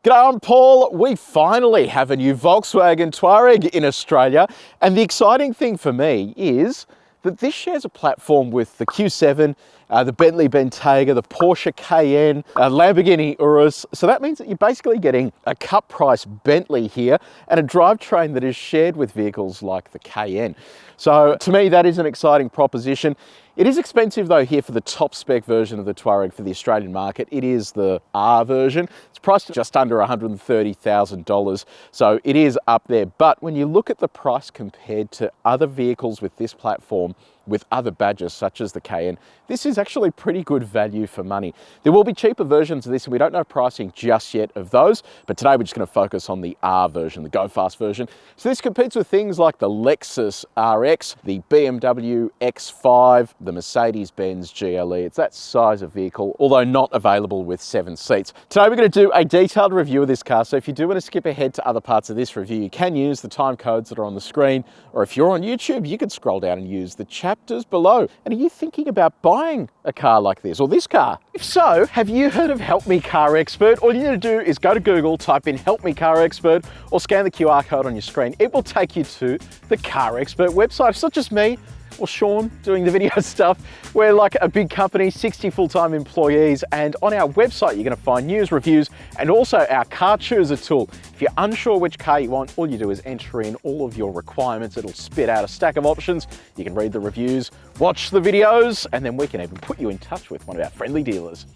G'day, I'm Paul. We finally have a new Volkswagen Touareg in Australia, and the exciting thing for me is that this shares a platform with the Q7, the Bentley Bentayga, the Porsche Cayenne, Lamborghini Urus. So that means that you're basically getting a cut price Bentley here and a drivetrain that is shared with vehicles like the Cayenne. So to me, that is an exciting proposition. It is expensive though here for the top spec version of the Touareg for the Australian market. It is the R version. It's priced at just under $130,000. So it is up there. But when you look at the price compared to other vehicles with this platform, with other badges such as the Cayenne, this is actually pretty good value for money. There will be cheaper versions of this and we don't know pricing just yet of those, but today we're just going to focus on the R version, the Go Fast version. So this competes with things like the Lexus RX, the BMW X5, the Mercedes-Benz GLE. It's that size of vehicle, although not available with 7 seats. Today we're going to do a detailed review of this car, so if you do want to skip ahead to other parts of this review, you can use the time codes that are on the screen, or if you're on YouTube, you can scroll down and use the chapters below. And are you thinking about buying a car like this, or this car? If so, have you heard of Help Me Car Expert? All you need to do is go to Google, type in Help Me Car Expert, or scan the QR code on your screen. It will take you to the CarExpert website. It's not just me or Sean doing the video stuff. We're like a big company, 60 full-time employees, and on our website you're going to find news, reviews, and also our car chooser tool. If you're unsure which car you want, all you do is enter in all of your requirements. It'll spit out a stack of options. You can read the reviews, watch the videos, and then we can even put you in touch with one of our friendly dealers.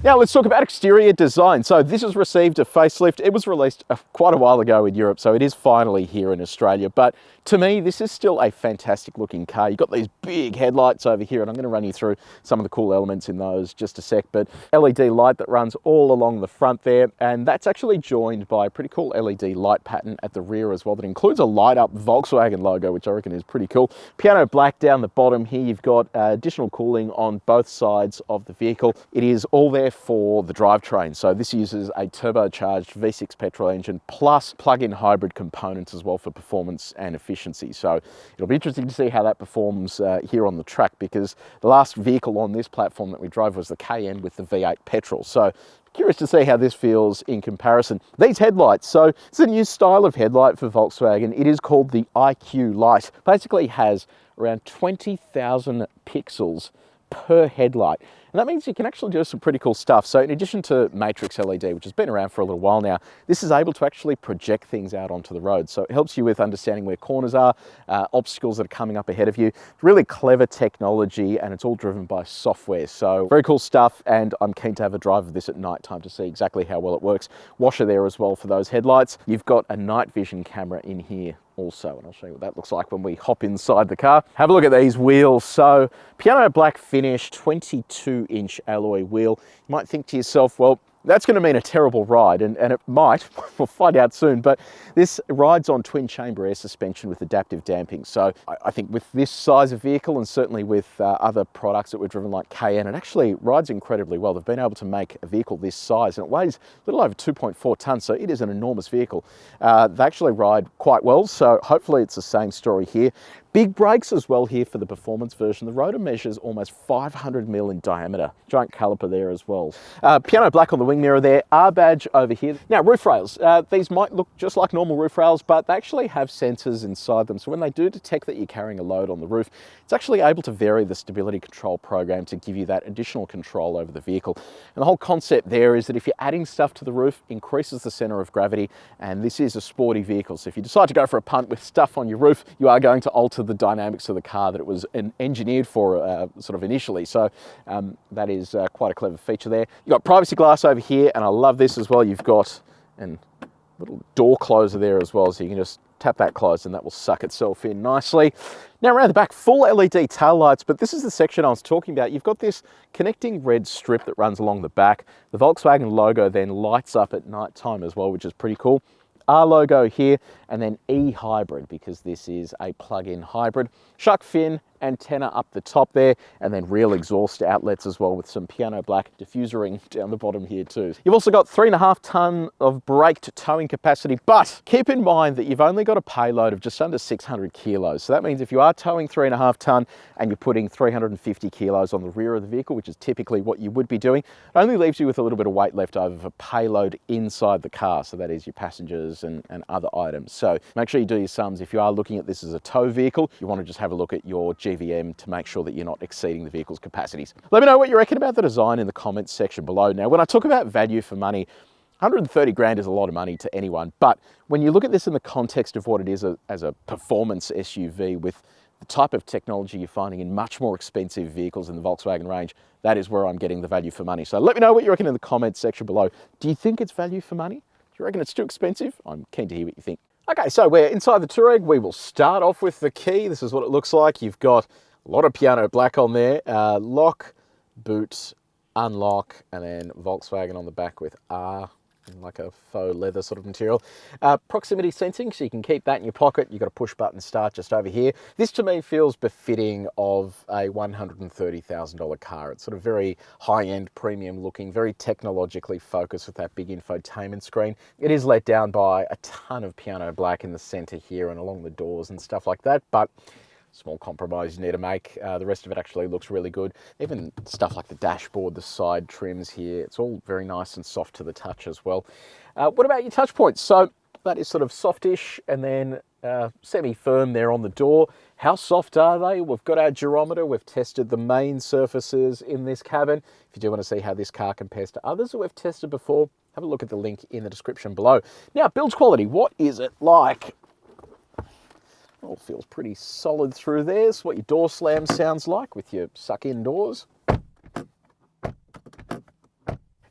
Now let's talk about exterior design. So this has received a facelift. It was released quite a while ago in Europe, so it is finally here in Australia. But to me, this is still a fantastic looking car. You've got these big headlights over here, and I'm going to run you through some of the cool elements in those just a sec. But LED light that runs all along the front there, and that's actually joined by a pretty cool LED light pattern at the rear as well that includes a light up Volkswagen logo, which I reckon is pretty cool. Piano black down the bottom here. You've got additional cooling on both sides of the vehicle. It is all there for the drivetrain. So this uses a turbocharged V6 petrol engine plus plug-in hybrid components as well for performance and efficiency. So it'll be interesting to see how that performs here on the track, because the last vehicle on this platform that we drove was the Cayenne with the V8 petrol. So curious to see how this feels in comparison. These headlights, so it's a new style of headlight for Volkswagen. It is called the IQ light. Basically has around 20,000 pixels per headlight. And that means you can actually do some pretty cool stuff. So in addition to matrix LED, which has been around for a little while now, this is able to actually project things out onto the road. So it helps you with understanding where corners are, obstacles that are coming up ahead of you. It's really clever technology, and it's all driven by software. So very cool stuff, and I'm keen to have a drive of this at night time to see exactly how well it works. Washer there as well for those headlights. You've got a night vision camera in here also, and I'll show you what that looks like when we hop inside the car. Have a look at these wheels. So piano black finish, 22-inch alloy wheel. You might think to yourself, well, that's going to mean a terrible ride, and it might. We'll find out soon, but this rides on twin chamber air suspension with adaptive damping. So I think with this size of vehicle, and certainly with other products that we've driven like Cayenne, it actually rides incredibly well. They've been able to make a vehicle this size, and it weighs a little over 2.4 tons, so it is an enormous vehicle. They actually ride quite well, so hopefully it's the same story here. Big brakes as well here for the performance version. The rotor measures almost 500 mil in diameter. Giant caliper there as well. Piano black on the wing mirror there. R badge over here. Now roof rails. These might look just like normal roof rails, but they actually have sensors inside them. So when they do detect that you're carrying a load on the roof, it's actually able to vary the stability control program to give you that additional control over the vehicle. And the whole concept there is that if you're adding stuff to the roof, increases the center of gravity, and this is a sporty vehicle. So if you decide to go for a punt with stuff on your roof, you are going to alter the dynamics of the car that it was engineered for sort of initially. So that is quite a clever feature there. You've got privacy glass over here, and I love this as well. You've got a little door closer there as well, so you can just tap that closed and that will suck itself in nicely. Now around the back, full LED tail lights, but this is the section I was talking about. You've got this connecting red strip that runs along the back. The Volkswagen logo then lights up at night time as well, which is pretty cool. R logo here, and then E hybrid, because this is a plug-in hybrid. Shark fin antenna up the top there, and then real exhaust outlets as well with some piano black diffusering down the bottom here too. You've also got 3.5 tonne of braked towing capacity, but keep in mind that you've only got a payload of just under 600 kilos. So that means if you are towing 3.5 tonne and you're putting 350 kilos on the rear of the vehicle, which is typically what you would be doing, it only leaves you with a little bit of weight left over for payload inside the car. So that is your passengers and other items. So make sure you do your sums. If you are looking at this as a tow vehicle, you want to just have a look at your GVM to make sure that you're not exceeding the vehicle's capacities. Let me know what you reckon about the design in the comments section below. Now, when I talk about value for money, 130 grand is a lot of money to anyone, but when you look at this in the context of what it is as a performance SUV with the type of technology you're finding in much more expensive vehicles in the Volkswagen range, that is where I'm getting the value for money. So let me know what you reckon in the comments section below. Do you think it's value for money? Do you reckon it's too expensive? I'm keen to hear what you think. Okay, so we're inside the Touareg. We will start off with the key. This is what it looks like. You've got a lot of piano black on there. Lock, boot, unlock, and then Volkswagen on the back with R, like a faux leather sort of material. Proximity sensing, so you can keep that in your pocket. You've got a push button start just over here. This to me feels befitting of a $130,000 car. It's sort of very high-end, premium looking, very technologically focused with that big infotainment screen. It is let down by a ton of piano black in the center here and along the doors and stuff like that, but small compromise you need to make. The rest of it actually looks really good. Even stuff like the dashboard, the side trims here, it's all very nice and soft to the touch as well. What about your touch points? So that is sort of softish and then semi-firm there on the door. How soft are they? We've got our gyrometer. We've tested the main surfaces in this cabin. If you do want to see how this car compares to others that we've tested before, have a look at the link in the description below. Now, build quality, what is it like? All feels pretty solid through there. It's what your door slam sounds like with your suck-in doors.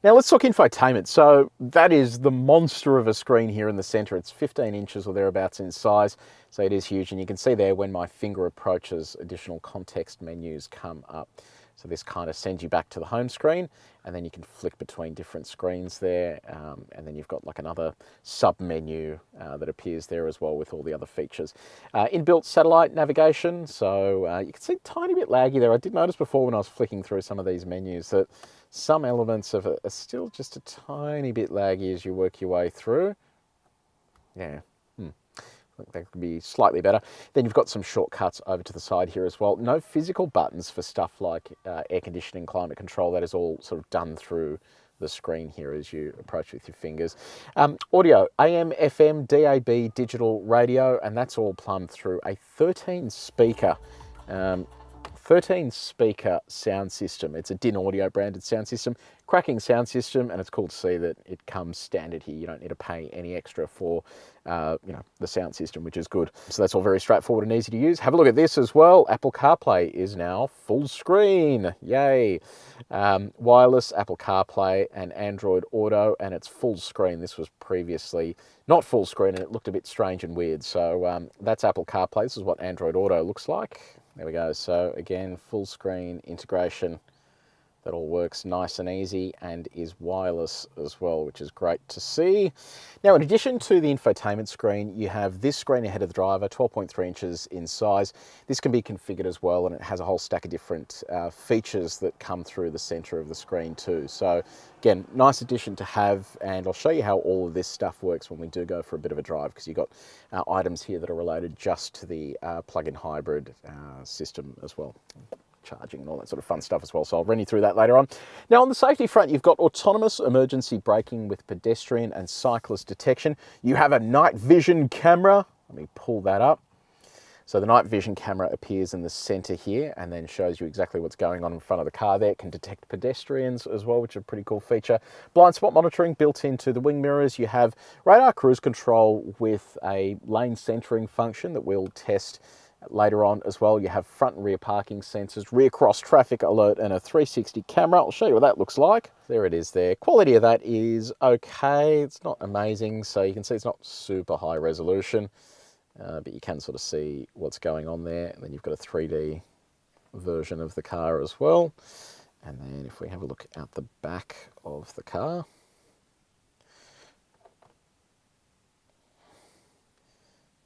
Now let's talk infotainment. So that is the monster of a screen here in the center. It's 15 inches or thereabouts in size, so it is huge. And you can see there when my finger approaches, additional context menus come up. So this kind of sends you back to the home screen, and then you can flick between different screens there. And then you've got like another sub menu that appears there as well with all the other features. Inbuilt satellite navigation. So you can see a tiny bit laggy there. I did notice before when I was flicking through some of these menus that some elements of it are still just a tiny bit laggy as you work your way through. Yeah. I think that could be slightly better. Then you've got some shortcuts over to the side here as well. No physical buttons for stuff like air conditioning, climate control. That is all sort of done through the screen here as you approach with your fingers. Audio, AM, FM, DAB, digital radio, and that's all plumbed through a 13 speaker sound system. It's a DIN Audio branded sound system, cracking sound system, and it's cool to see that it comes standard here. You don't need to pay any extra for the sound system, which is good. So that's all very straightforward and easy to use. Have a look at this as well. Apple CarPlay is now full screen. Yay. Wireless Apple CarPlay and Android Auto, and it's full screen. This was previously not full screen, and it looked a bit strange and weird. So that's Apple CarPlay. This is what Android Auto looks like. There we go. So again, full screen integration. That all works nice and easy and is wireless as well, which is great to see. Now, in addition to the infotainment screen, you have this screen ahead of the driver, 12.3 inches in size. This can be configured as well, and it has a whole stack of different features that come through the center of the screen too. So again, nice addition to have, and I'll show you how all of this stuff works when we do go for a bit of a drive, because you've got items here that are related just to the plug-in hybrid system as well. Charging and all that sort of fun stuff as well, so I'll run you through that later on. Now, on the safety front, you've got autonomous emergency braking with pedestrian and cyclist detection. You have a night vision camera. Let me pull that up. So the night vision camera appears in the center here and then shows you exactly what's going on in front of the car there. It can detect pedestrians as well, which is a pretty cool feature. Blind spot monitoring built into the wing mirrors. You have radar cruise control with a lane centering function that we'll test later on as well. You have front and rear parking sensors, rear cross traffic alert, and a 360 camera. I'll show you what that looks like. There it is there. Quality of that is okay. It's not amazing, so you can see it's not super high resolution, but you can sort of see what's going on there. And then you've got a 3D version of the car as well. And then if we have a look at the back of the car,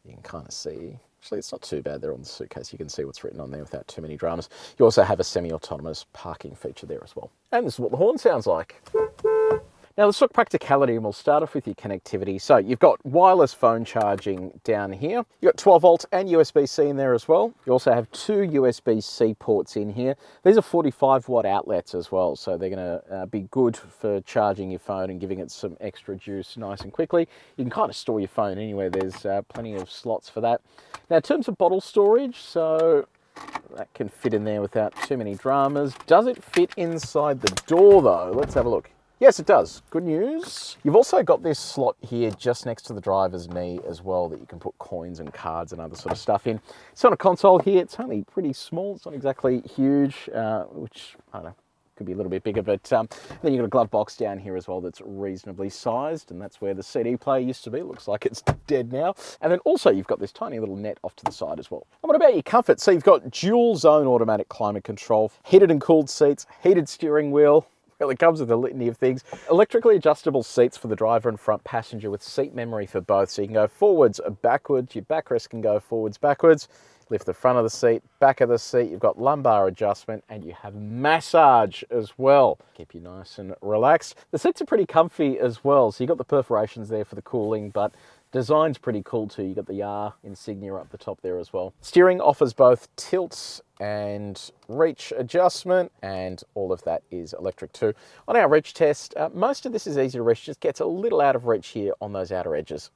you can kind of see. Actually, it's not too bad there on the suitcase. You can see what's written on there without too many dramas. You also have a semi-autonomous parking feature there as well. And this is what the horn sounds like. Now let's talk practicality, and we'll start off with your connectivity. So you've got wireless phone charging down here. You've got 12 volt and USB-C in there as well. You also have 2 USB-C ports in here. These are 45 watt outlets as well, so they're gonna be good for charging your phone and giving it some extra juice nice and quickly. You can kind of store your phone anywhere. There's plenty of slots for that. Now in terms of bottle storage, so that can fit in there without too many dramas. Does it fit inside the door though? Let's have a look. Yes, it does. Good news. You've also got this slot here just next to the driver's knee as well that you can put coins and cards and other sort of stuff in. It's on a console here. It's only pretty small. It's not exactly huge, which, I don't know, could be a little bit bigger, but then you've got a glove box down here as well that's reasonably sized, and that's where the CD player used to be. It looks like it's dead now. And then also you've got this tiny little net off to the side as well. And what about your comfort? So you've got dual zone automatic climate control, heated and cooled seats, heated steering wheel. Well, it comes with a litany of things. Electrically adjustable seats for the driver and front passenger with seat memory for both. So you can go forwards or backwards. Your backrest can go forwards, backwards. Lift the front of the seat, back of the seat. You've got lumbar adjustment and you have massage as well. Keep you nice and relaxed. The seats are pretty comfy as well. So you've got the perforations there for the cooling, but design's pretty cool too. You've got the R insignia up the top there as well. Steering offers both tilts and reach adjustment, and all of that is electric too. On our reach test, most of this is easy to reach, just gets a little out of reach here on those outer edges.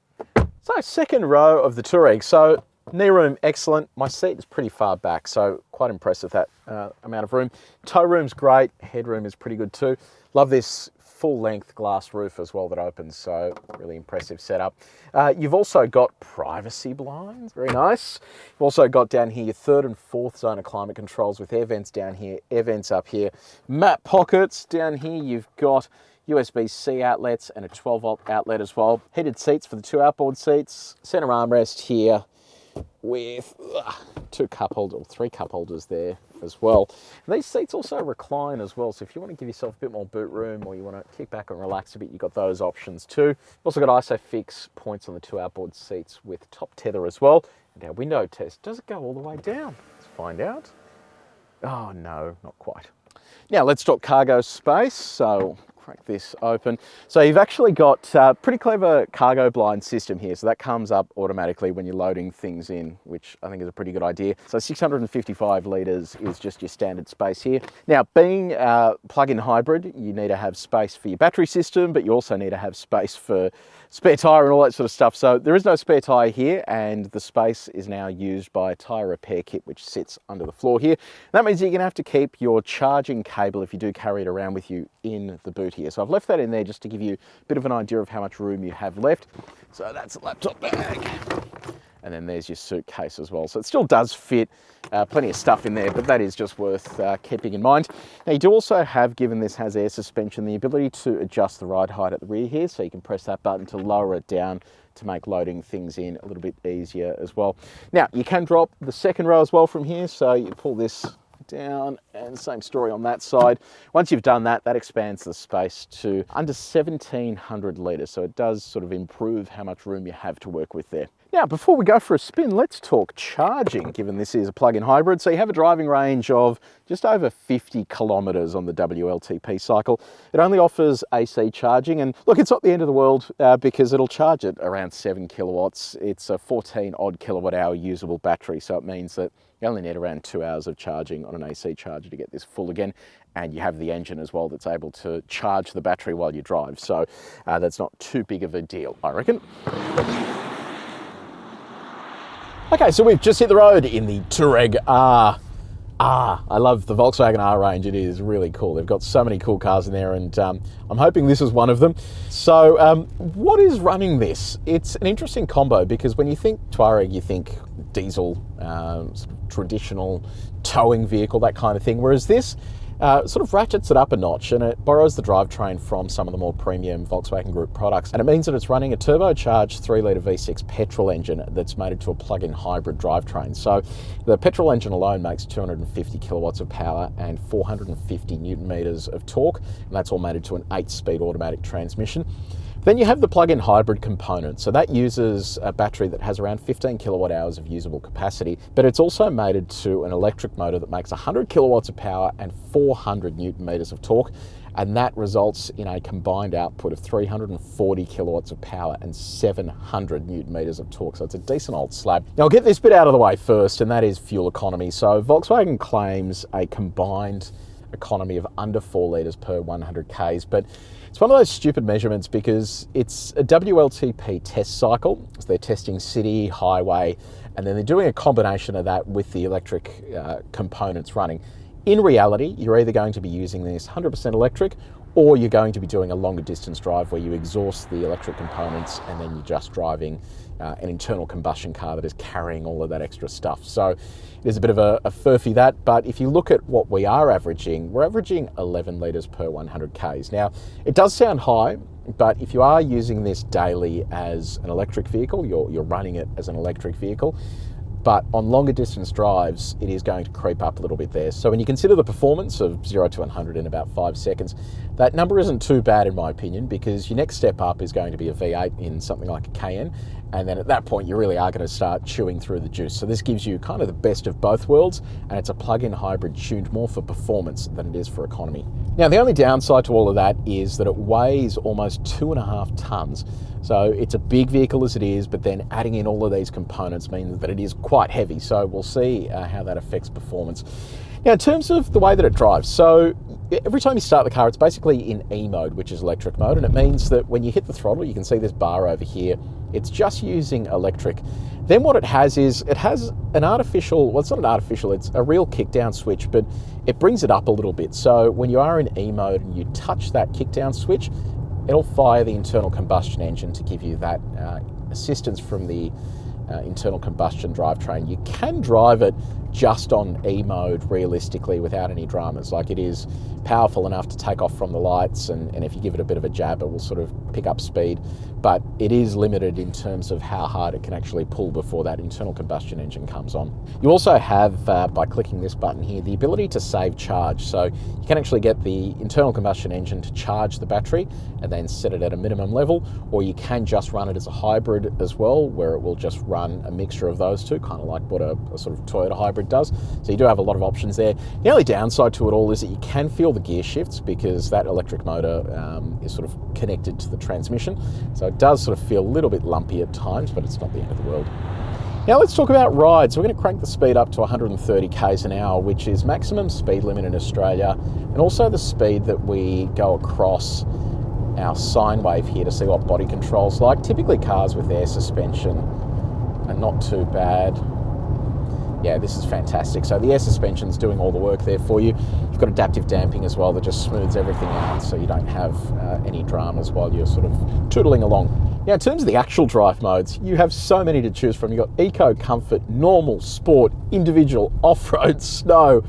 So second row of the Touareg. So knee room, excellent. My seat is pretty far back, so quite impressed with that amount of room. Toe room's great. Headroom is pretty good too. Love this full-length glass roof as well that opens, so really impressive setup. You've also got privacy blinds, very nice. You've also got down here your third and fourth zone of climate controls with air vents down here, air vents up here. Map pockets down here. You've got USB-C outlets and a 12 volt outlet as well. Heated seats for the 2 outboard seats. Center armrest here with 2 cup holders or 3 cup holders there as well. And these seats also recline as well, so if you want to give yourself a bit more boot room or you want to kick back and relax a bit, you've got those options too. You've also got ISOFIX points on the 2 outboard seats with top tether as well. And our window test, does it go all the way down? Let's find out. Oh no, not quite. Now let's talk cargo space. So crack this open. So you've actually got a pretty clever cargo blind system here. So that comes up automatically when you're loading things in, which I think is a pretty good idea. So 655 litres is just your standard space here. Now, being plug-in hybrid, you need to have space for your battery system, but you also need to have space for spare tyre and all that sort of stuff. So there is no spare tyre here, and the space is now used by a tyre repair kit, which sits under the floor here. That means you're going to have to keep your charging cable, if you do carry it around with you, in the boot here. So I've left that in there just to give you a bit of an idea of how much room you have left. So that's a laptop bag. And then there's your suitcase as well. So it still does fit, plenty of stuff in there, but that is just worth keeping in mind. Now you do also have, given this has air suspension, the ability to adjust the ride height at the rear here. So you can press that button to lower it down to make loading things in a little bit easier as well. Now you can drop the second row as well from here. So you pull this down, and same story on that side. Once you've done that, that expands the space to under 1,700 litres. So it does sort of improve how much room you have to work with there. Now, before we go for a spin, let's talk charging, given this is a plug-in hybrid. So you have a driving range of just over 50 kilometres on the WLTP cycle. It only offers AC charging, and look, it's not the end of the world because it'll charge at around 7 kilowatts. It's a 14 odd kilowatt hour usable battery, so it means that you only need around 2 hours of charging on an AC charger to get this full again. And you have the engine as well that's able to charge the battery while you drive. So that's not too big of a deal, I reckon. Okay, so we've just hit the road in the Touareg R. I love the Volkswagen R range. It is really cool. They've got so many cool cars in there, and I'm hoping this is one of them. So what is running this? It's an interesting combo, because when you think Touareg, you think diesel, sort of traditional towing vehicle, that kind of thing, whereas this sort of ratchets it up a notch, and it borrows the drivetrain from some of the more premium Volkswagen Group products. And it means that it's running a turbocharged 3-litre V6 petrol engine that's mated to a plug-in hybrid drivetrain. So the petrol engine alone makes 250 kilowatts of power and 450 newton meters of torque, and that's all mated to an 8-speed automatic transmission. Then you have the plug-in hybrid component. So that uses a battery that has around 15 kilowatt hours of usable capacity, but it's also mated to an electric motor that makes 100 kilowatts of power and 400 newton meters of torque. And that results in a combined output of 340 kilowatts of power and 700 newton meters of torque. So it's a decent old slab. Now I'll get this bit out of the way first, and that is fuel economy. So Volkswagen claims a combined economy of under 4 litres per 100 Ks, but it's one of those stupid measurements because it's a WLTP test cycle. So they're testing city, highway, and then they're doing a combination of that with the electric components running. In reality, you're either going to be using this 100% electric, or you're going to be doing a longer distance drive where you exhaust the electric components and then you're just driving an internal combustion car that is carrying all of that extra stuff. So there's a bit of a furphy that, but if you look at what we are averaging, we're averaging 11 litres per 100 Ks. Now, it does sound high, but if you are using this daily as an electric vehicle, you're running it as an electric vehicle, but on longer distance drives, it is going to creep up a little bit there. So when you consider the performance of 0 to 100 in about 5 seconds, that number isn't too bad in my opinion, because your next step up is going to be a V8 in something like a Cayenne. And then at that point, you really are going to start chewing through the juice. So this gives you kind of the best of both worlds, and it's a plug-in hybrid tuned more for performance than it is for economy. Now, the only downside to all of that is that it weighs almost 2.5 tons. So it's a big vehicle as it is, but then adding in all of these components means that it is quite heavy. So we'll see how that affects performance. Now, in terms of the way that it drives, so every time you start the car, it's basically in E mode, which is electric mode, and it means that when you hit the throttle, you can see this bar over here, it's just using electric. Then what it has is, it has an artificial, well, it's not an artificial, it's a real kickdown switch, but it brings it up a little bit. So when you are in E mode and you touch that kickdown switch, it'll fire the internal combustion engine to give you that assistance from the internal combustion drivetrain. You can drive it just on E mode realistically without any dramas. Like, it is powerful enough to take off from the lights, and if you give it a bit of a jab, it will sort of pick up speed, but it is limited in terms of how hard it can actually pull before that internal combustion engine comes on. You also have, by clicking this button here, the ability to save charge. So you can actually get the internal combustion engine to charge the battery and then set it at a minimum level, or you can just run it as a hybrid as well, where it will just run a mixture of those two, kind of like what a sort of Toyota hybrid does. So you do have a lot of options there. The only downside to it all is that you can feel the gear shifts, because that electric motor is sort of connected to the transmission. So it does sort of feel a little bit lumpy at times, but it's not the end of the world. Now let's talk about rides. We're going to crank the speed up to 130 k's an hour, which is maximum speed limit in Australia, and also the speed that we go across our sine wave here to see what body control's like. Typically cars with air suspension are not too bad. Yeah, this is fantastic. So the air suspension's doing all the work there for you. You've got adaptive damping as well that just smooths everything out, so you don't have any dramas while you're sort of tootling along. Now, in terms of the actual drive modes, you have so many to choose from. You've got Eco, Comfort, Normal, Sport, Individual, Off-Road, Snow.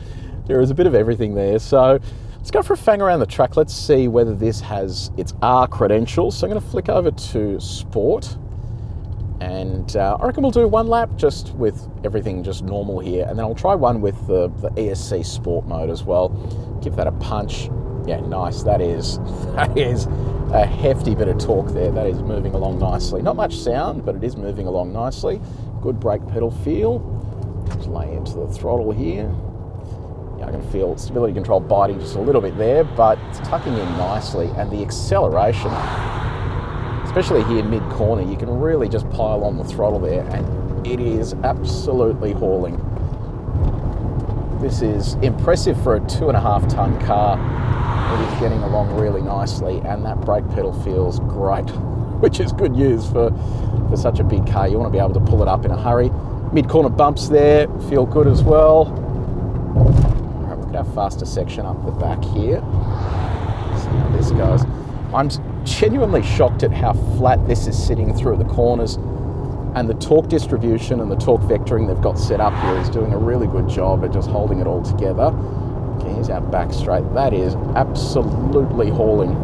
There is a bit of everything there. So let's go for a fang around the track. Let's see whether this has its R credentials. So I'm going to flick over to Sport. And I reckon we'll do one lap just with everything just normal here, and then I'll try one with the ESC Sport mode as well. Give that a punch. Yeah, nice. That is a hefty bit of torque there. That is moving along nicely. Not much sound, but it is moving along nicely. Good brake pedal feel. Just lay into the throttle here. Yeah, I can feel stability control biting just a little bit there, but it's tucking in nicely, and the acceleration, especially here mid-corner, you can really just pile on the throttle there, and it is absolutely hauling. This is impressive for a 2.5 ton car. It is getting along really nicely, and that brake pedal feels great, which is good news for such a big car. You want to be able to pull it up in a hurry. Mid-corner bumps there feel good as well. All right, look at our faster section up the back here. See how this goes. I'm genuinely shocked at how flat this is sitting through the corners, and the torque distribution and the torque vectoring they've got set up here is doing a really good job at just holding it all together. Okay, here's our back straight. That is absolutely hauling.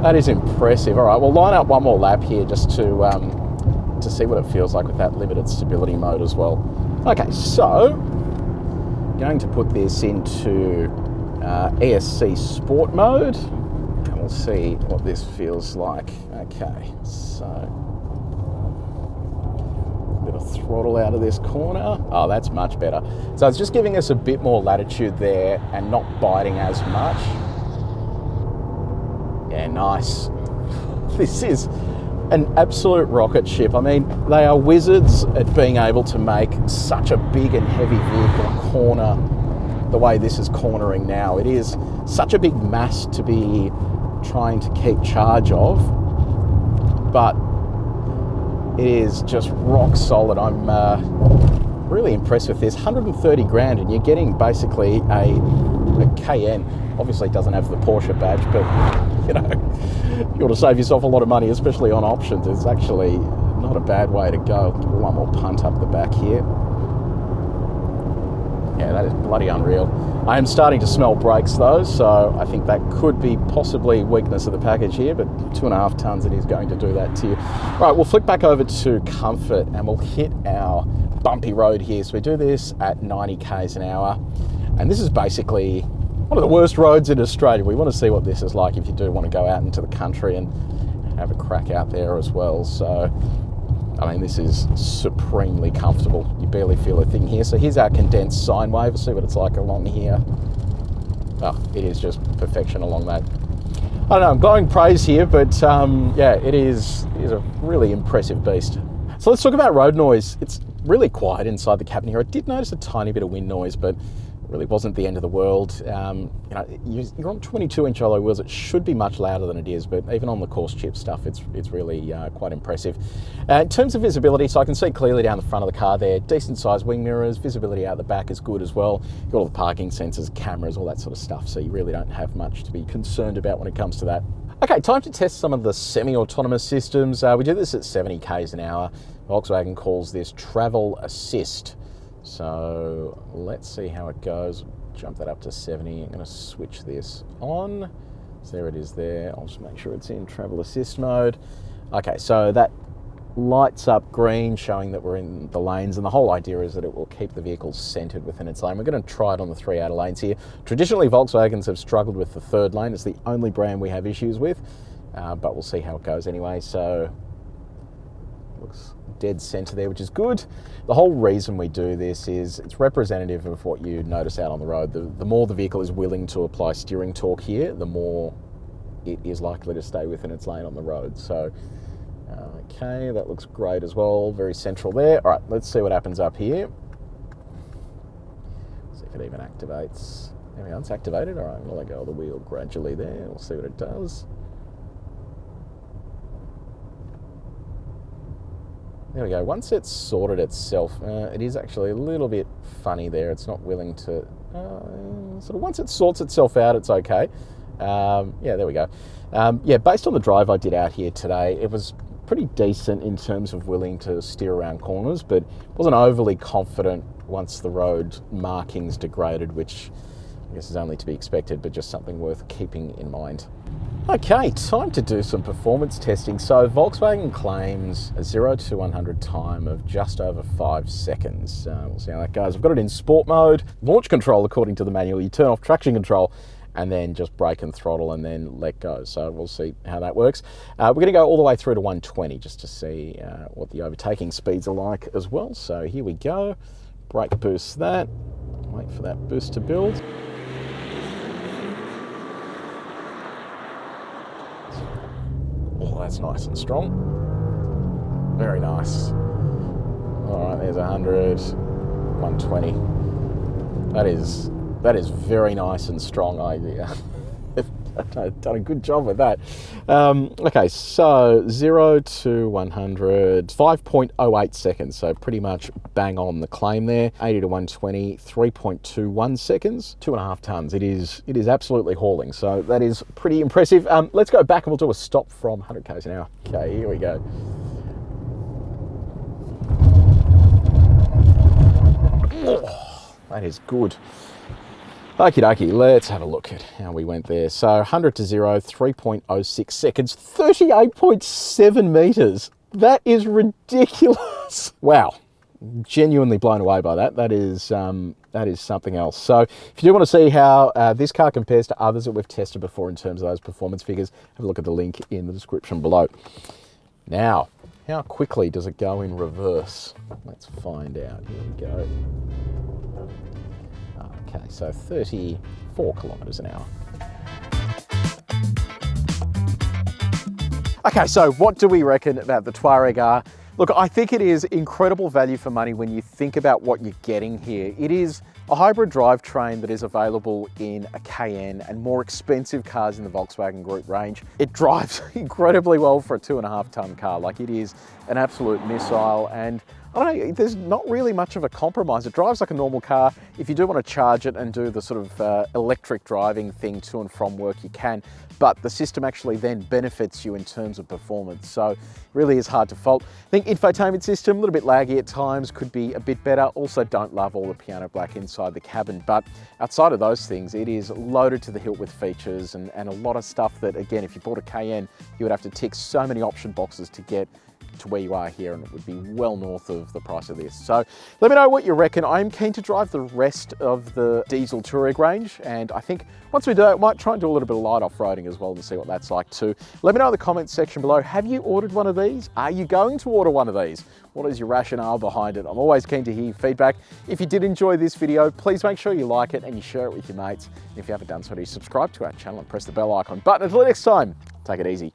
That is impressive. All right, we'll line up one more lap here just to see what it feels like with that limited stability mode as well. Okay, so going to put this into ESC Sport mode. And we'll see what this feels like. Okay, so a bit of throttle out of this corner. Oh, that's much better. So it's just giving us a bit more latitude there and not biting as much. Yeah, nice. This is an absolute rocket ship. I mean, they are wizards at being able to make such a big and heavy vehicle corner the way this is cornering now. It is such a big mass to be trying to keep charge of, but it is just rock solid. I'm really impressed with this. 130 grand, and you're getting basically a Cayenne. Obviously it doesn't have the Porsche badge, but you know, you want to save yourself a lot of money, especially on options. It's actually not a bad way to go. Give it one more punt up the back here. Yeah, that is bloody unreal. I am starting to smell brakes though, so I think that could be possibly weakness of the package here, but 2.5 tons it is going to do that to you. Right, we'll flick back over to comfort and we'll hit our bumpy road here. So we do this at 90 k's an hour, and this is basically one of the worst roads in Australia. We want to see what this is like if you do want to go out into the country and have a crack out there as well. So, I mean, this is supremely comfortable. You barely feel a thing here. So here's our condensed sine wave. We'll see what it's like along here. Oh, it is just perfection along that. I don't know, I'm glowing praise here, but yeah, it is a really impressive beast. So let's talk about road noise. It's really quiet inside the cabin here. I did notice a tiny bit of wind noise, but really wasn't the end of the world. You know, you're on 22-inch alloy wheels. It should be much louder than it is, but even on the coarse chip stuff, it's really quite impressive. In terms of visibility, so I can see clearly down the front of the car there. Decent sized wing mirrors. Visibility out the back is good as well. You've got all the parking sensors, cameras, all that sort of stuff. So you really don't have much to be concerned about when it comes to that. Okay, time to test some of the semi-autonomous systems. We do this at 70 k's an hour. Volkswagen calls this travel assist. So let's see how it goes. Jump that up to 70. I'm going to switch this on. So there it is there. I'll just make sure it's in travel assist mode. Okay, so that lights up green, showing that we're in the lanes, and the whole idea is that it will keep the vehicle centered within its lane. We're going to try it on the 3 outer lanes here. Traditionally, Volkswagens have struggled with the third lane. It's the only brand we have issues with, but we'll see how it goes anyway. So looks dead center there, which is good. The whole reason we do this is it's representative of what you notice out on the road. The more the vehicle is willing to apply steering torque here, the more it is likely to stay within its lane on the road. So, okay, that looks great as well. Very central there. All right, let's see what happens up here. See if it even activates. There we go, it's activated. All right, I'm gonna let go of the wheel gradually there. We'll see what it does. There we go. Once it's sorted itself, it is actually a little bit funny there. It's not willing to, sort of once it sorts itself out, it's okay. Yeah, there we go. Yeah, based on the drive I did out here today, it was pretty decent in terms of willing to steer around corners, but wasn't overly confident once the road markings degraded, which I guess is only to be expected, but just something worth keeping in mind. Okay, time to do some performance testing. So Volkswagen claims a 0 to 100 time of just over 5 seconds. We'll see how that goes. I've got it in sport mode. Launch control, according to the manual, you turn off traction control and then just brake and throttle and then let go. So we'll see how that works. We're going to go all the way through to 120 just to see what the overtaking speeds are like as well. So here we go. Brake boost that. Wait for that boost to build. Oh, that's nice and strong. Very nice. All right, there's 100, 120. That is very nice and strong. I've done a good job with that. Okay, so 0 to 100, 5.08 seconds. So pretty much bang on the claim there. 80 to 120, 3.21 seconds, 2.5 tons. It is absolutely hauling. So that is pretty impressive. Let's go back and we'll do a stop from 100 k's an hour. Okay, here we go. Oh, that is good. Okie dokie, let's have a look at how we went there. So 100 to 0, 3.06 seconds, 38.7 meters. That is ridiculous. Wow. genuinely blown away by that. That is something else. So if you do want to see how this car compares to others that we've tested before in terms of those performance figures, have a look at the link in the description below. Now, how quickly does it go in reverse? Let's find out. Here we go. Okay, so 34 kilometers an hour. Okay, so what do we reckon about the Touareg R? Look, I think it is incredible value for money when you think about what you're getting here. It is a hybrid drivetrain that is available in a Cayenne and more expensive cars in the Volkswagen Group range. It drives incredibly well for a 2.5 ton car. Like, it is an absolute missile, and I don't know, there's not really much of a compromise. It drives like a normal car. If you do want to charge it and do the sort of electric driving thing to and from work, you can, but the system actually then benefits you in terms of performance. So it really is hard to fault. I think infotainment system, a little bit laggy at times, could be a bit better. Also don't love all the piano black inside the cabin, but outside of those things, it is loaded to the hilt with features and a lot of stuff that, again, if you bought a Cayenne, you would have to tick so many option boxes to get to where you are here, and it would be well north of the price of this. So let me know what you reckon. I'm keen to drive the rest of the diesel Touareg range, and I think once we do it, I might try and do a little bit of light off-roading as well to see what that's like too. Let me know in the comments section below, have you ordered one of these? Are you going to order one of these? What is your rationale behind it? I'm always keen to hear your feedback. If you did enjoy this video, please make sure you like it and you share it with your mates. And if you haven't done so, subscribe to our channel and press the bell icon button. Until next time, take it easy.